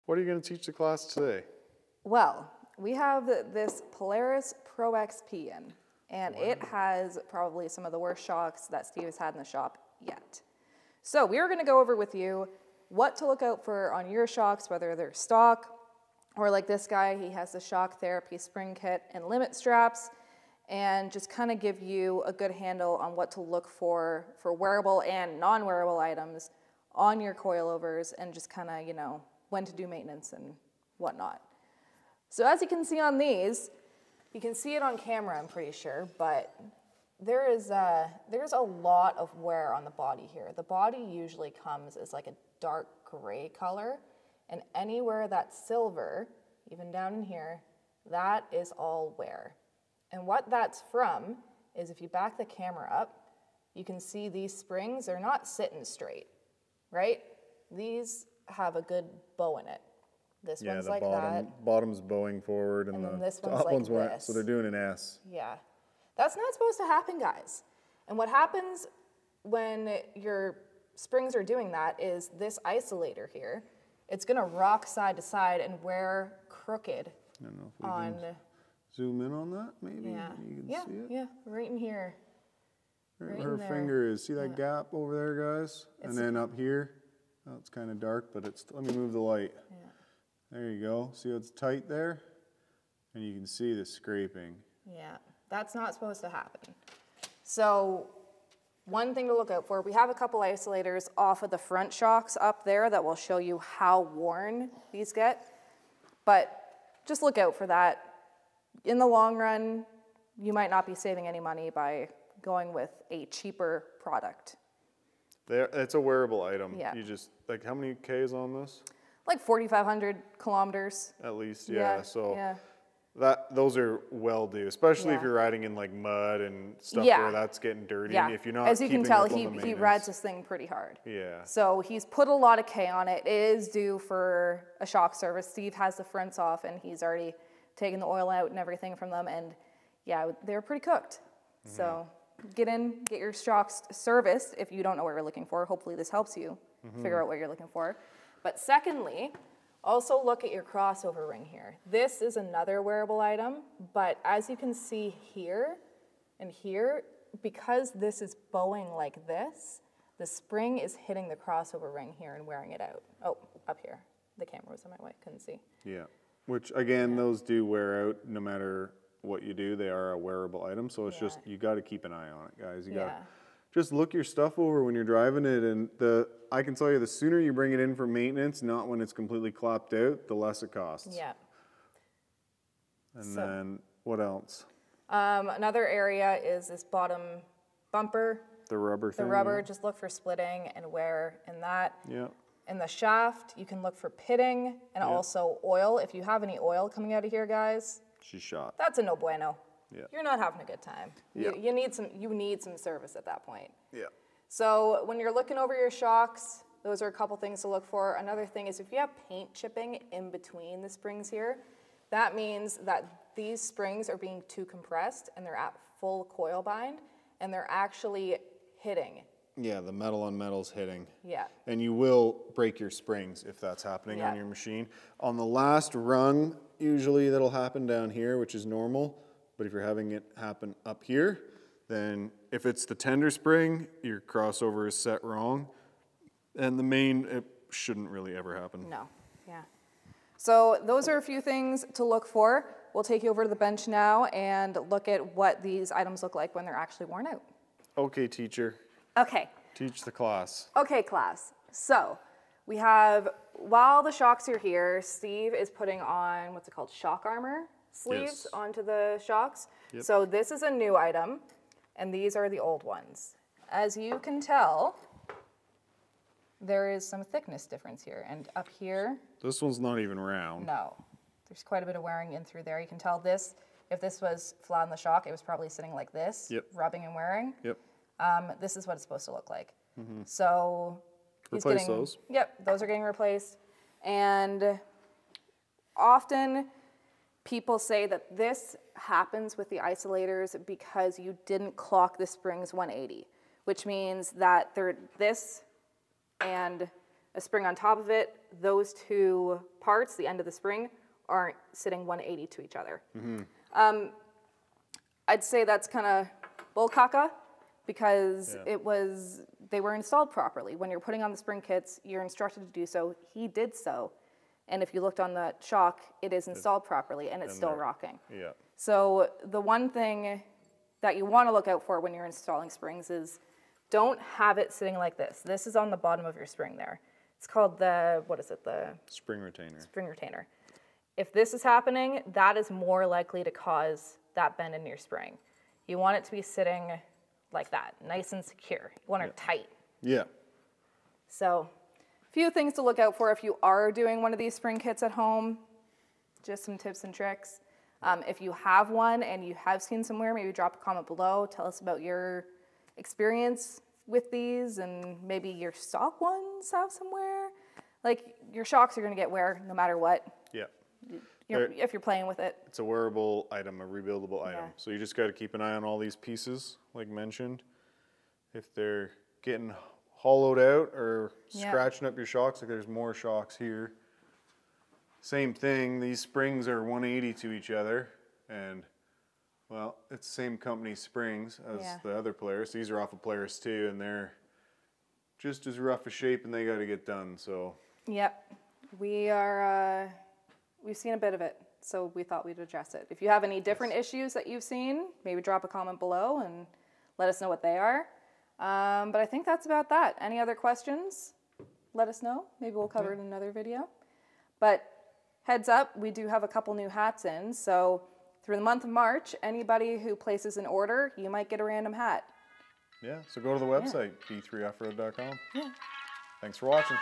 What are you going to teach the class today? Well, we have this Polaris Pro XP in, and it has probably some of the worst shocks that Steve has had in the shop yet. So we are going to go over with you what to look out for on your shocks, whether they're stock or like this guy, he has the shock therapy spring kit and limit straps, and just kind of give you a good handle on what to look for wearable and non-wearable items on your coilovers, and just kind of, you know, when to do maintenance and whatnot. So as you can see on these, you can see it on camera, I'm pretty sure, but there's a lot of wear on the body here. The body usually comes as like a dark gray color, and anywhere that's silver, even down in here, that is all wear. And what that's from is, if you back the camera up, you can see these springs are not sitting straight, right? These have a good bow in it. This one's like that. Bottom's bowing forward, and the this top one's like went, so they're doing an S. Yeah. That's not supposed to happen, guys. And what happens when your springs are doing that is this isolator here, it's gonna rock side to side and wear crooked. I don't know if we can zoom in on that, maybe? Yeah. You can see it? Yeah, right in here. Right where her finger is. See that gap over there, guys? And then up here, oh, it's kind of dark, but it's, let me move the light. Yeah. There you go. See how it's tight there? And you can see the scraping. Yeah, that's not supposed to happen. So one thing to look out for, we have a couple isolators off of the front shocks up there that will show you how worn these get, but just look out for that. In the long run, you might not be saving any money by going with a cheaper product. It's a wearable item. Yeah. You just, like, how many Ks on this? Like 4,500 kilometers. At least, yeah. So yeah. Those are well due, especially if you're riding in like mud and stuff where that's getting dirty. Yeah. And if you're not, as you can tell, he maintenance. rides this thing pretty hard. Yeah. So he's put a lot of K on it. It is due for a shock service. Steve has the fronts off, and he's already taken the oil out and everything from them. And yeah, they're pretty cooked. Mm-hmm. So get your shocks serviced if you don't know what you're looking for. Hopefully this helps you figure out what you're looking for. But secondly, also look at your crossover ring here. This is another wearable item, but as you can see here and here, because this is bowing like this, the spring is hitting the crossover ring here and wearing it out. Oh, up here. The camera was in my way, couldn't see. Yeah, which again, those do wear out no matter what you do. They are a wearable item, so it's just, you got to keep an eye on it, guys. You got to just look your stuff over when you're driving it, and I can tell you, the sooner you bring it in for maintenance, not when it's completely clapped out, the less it costs. Yeah. And then what else? Another area is this bottom bumper. The rubber thing. The rubber, just look for splitting and wear in that. Yeah. In the shaft, you can look for pitting and also oil. If you have any oil coming out of here, guys, she's shot. That's a no bueno. Yeah. You're not having a good time. Yeah. You need some service at that point. Yeah. So when you're looking over your shocks, those are a couple things to look for. Another thing is, if you have paint chipping in between the springs here, that means that these springs are being too compressed and they're at full coil bind and they're actually hitting. Yeah, the metal on metal's hitting. Yeah. And you will break your springs if that's happening on your machine. On the last rung, usually that'll happen down here, which is normal. But if you're having it happen up here, then if it's the tender spring, your crossover is set wrong. And the main, it shouldn't really ever happen. No, yeah. So those are a few things to look for. We'll take you over to the bench now and look at what these items look like when they're actually worn out. Okay, teacher. Okay. Teach the class. Okay, class. So we have, while the shocks are here, Steve is putting on, what's it called, shock armor sleeves onto the shocks. Yep. So this is a new item, and these are the old ones. As you can tell, there is some thickness difference here, and up here. This one's not even round. No, there's quite a bit of wearing in through there. You can tell this, if this was flat on the shock, it was probably sitting like this, rubbing and wearing. Yep. This is what it's supposed to look like. So he's replace those. Yep, those are getting replaced. And often people say that this happens with the isolators because you didn't clock the springs 180, which means that this and a spring on top of it those two parts, the end of the spring, aren't sitting 180 to each other. I'd say that's kind of bull caca, because they were installed properly. When you're putting on the spring kits, you're instructed to do so. He did so. And if you looked on the shock, it is installed properly and it's still rocking. Yeah. So the one thing that you want to look out for when you're installing springs is don't have it sitting like this. This is on the bottom of your spring there. It's called the, what is it? The spring retainer. Spring retainer. If this is happening, that is more likely to cause that bend in your spring. You want it to be sitting like that, nice and secure. You want it tight. Yeah. So, a few things to look out for if you are doing one of these spring kits at home. Just some tips and tricks. If you have one and you have seen somewhere, maybe drop a comment below. Tell us about your experience with these, and maybe your stock ones have somewhere. Like, your shocks are going to get wear no matter what. Yeah. If you're playing with it. It's a wearable item, a rebuildable item. So you just got to keep an eye on all these pieces, like mentioned. If they're getting hollowed out or scratching up your shocks, like there's more shocks here. Same thing, these springs are 180 to each other, and well, it's the same company springs as the other Polaris. These are off of Polaris too, and they're just as rough a shape, and they got to get done. So. Yep, we've seen a bit of it, so we thought we'd address it. If you have any different issues that you've seen, maybe drop a comment below and let us know what they are. But I think that's about that. Any other questions? Let us know. Maybe we'll cover it in another video. But heads up, we do have a couple new hats in. So through the month of March, anybody who places an order, you might get a random hat. Yeah, so go to the website, b3offroad.com. Yeah. Thanks for watching.